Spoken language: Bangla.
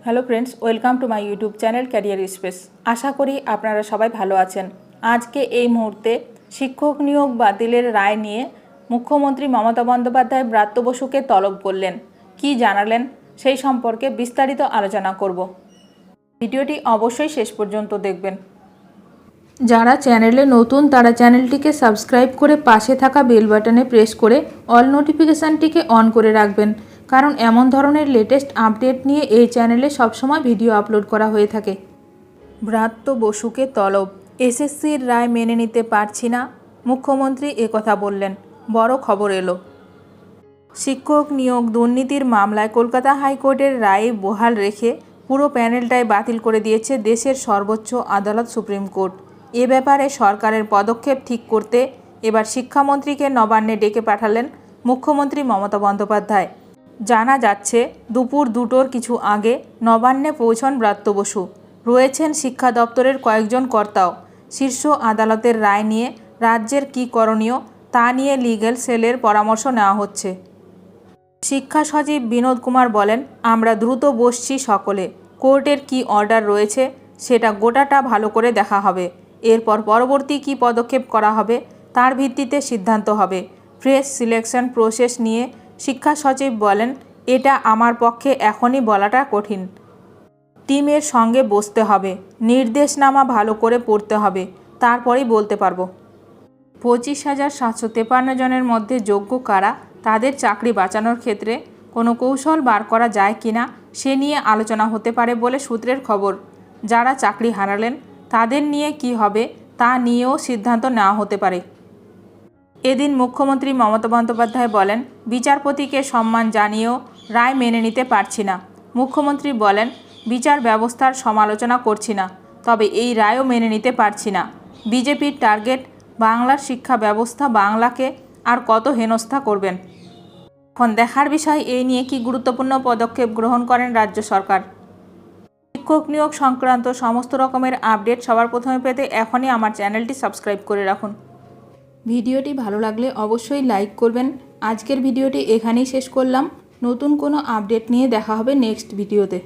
Hello friends, welcome to my YouTube channel career space. আশা করি আপনারা সবাই ভালো আছেন। আজকে এই মুহূর্তে শিক্ষক নিয়োগ বাতিলের রায় নিয়ে মুখ্যমন্ত্রী মমতা বন্দ্যোপাধ্যায় ব্রাত্য বসুকে তলব করলেন। কি জানালেন সেই সম্পর্কে বিস্তারিত আলোচনা করব। ভিডিওটি অবশ্যই শেষ পর্যন্ত দেখবেন। যারা চ্যানেলে নতুন তারা চ্যানেলটিকে সাবস্ক্রাইব করে পাশে থাকা বেল বাটনে প্রেস করে অল নোটিফিকেশানটিকে অন করে রাখবেন, কারণ এমন ধরনের লেটেস্ট আপডেট নিয়ে এই চ্যানেলে সবসময় ভিডিও আপলোড করা হয়ে থাকে। ব্রাত্য বসুকে তলব, এসএসসির রায় মেনে নিতে পারছি না, মুখ্যমন্ত্রী একথা বললেন। বড় খবর এলো। শিক্ষক নিয়োগ দুর্নীতির মামলায় কলকাতা হাইকোর্টের রায় বহাল রেখে পুরো প্যানেলটাই বাতিল করে দিয়েছে দেশের সর্বোচ্চ আদালত সুপ্রিম কোর্ট। এ ব্যাপারে সরকারের পদক্ষেপ ঠিক করতে এবার শিক্ষামন্ত্রীকে নবান্নে ডেকে পাঠালেন মুখ্যমন্ত্রী মমতা বন্দ্যোপাধ্যায়। জানা যাচ্ছে দুপুর 2টোর কিছু আগে নবান্নে পৌঁছন ব্রাত্য বসু। রয়েছেন শিক্ষা দপ্তরের কয়েকজন কর্তাও। শীর্ষ আদালতের রায় নিয়ে রাজ্যের কী করণীয় তা নিয়ে লিগ্যাল সেলের পরামর্শ নেওয়া হচ্ছে। শিক্ষা সচিব বিনোদ কুমার বলেন, আমরা দ্রুত বসছি সকলে। কোর্টের কি অর্ডার রয়েছে সেটা গোটাটা ভালো করে দেখা হবে। এরপর পরবর্তী কী পদক্ষেপ করা হবে তার ভিত্তিতে সিদ্ধান্ত হবে। ফ্রেশ সিলেকশন প্রসেস নিয়ে শিক্ষা সচিব বলেন, এটা আমার পক্ষে এখনই বলাটা কঠিন। টিমের সঙ্গে বসতে হবে, নির্দেশনামা ভালো করে পড়তে হবে, তারপরেই বলতে পারবো। 25,753 জনের মধ্যে যোগ্য কারা, তাদের চাকরি বাঁচানোর ক্ষেত্রে কোনো কৌশল বার করা যায় কিনা সে নিয়ে আলোচনা হতে পারে বলে সূত্রের খবর। যারা চাকরি হারালেন তাদের নিয়ে কি হবে তা নিয়েও সিদ্ধান্ত নেওয়া হতে পারে। এদিন মুখ্যমন্ত্রী মমতা বন্দ্যোপাধ্যায় বলেন, বিচারপতিকে সম্মান জানিয়েও রায় মেনে নিতে পারছি না। মুখ্যমন্ত্রী বলেন, বিচার ব্যবস্থার সমালোচনা করছি না, তবে এই রায়ও মেনে নিতে পারছি না। বিজেপির টার্গেট বাংলার শিক্ষা ব্যবস্থা, বাংলাকে আর কত হেনস্থা করবেন। এখন দেখার বিষয় এই নিয়ে কি গুরুত্বপূর্ণ পদক্ষেপ গ্রহণ করেন রাজ্য সরকার। শিক্ষক নিয়োগ সংক্রান্ত সমস্ত রকমের আপডেট সবার প্রথমে পেতে এখনই আমার চ্যানেলটি সাবস্ক্রাইব করে রাখুন। ভিডিওটি ভালো লাগলে অবশ্যই লাইক করবেন। আজকের ভিডিওটি এখানেই শেষ করলাম। নতুন কোনো আপডেট নিয়ে দেখা হবে নেক্সট ভিডিওতে।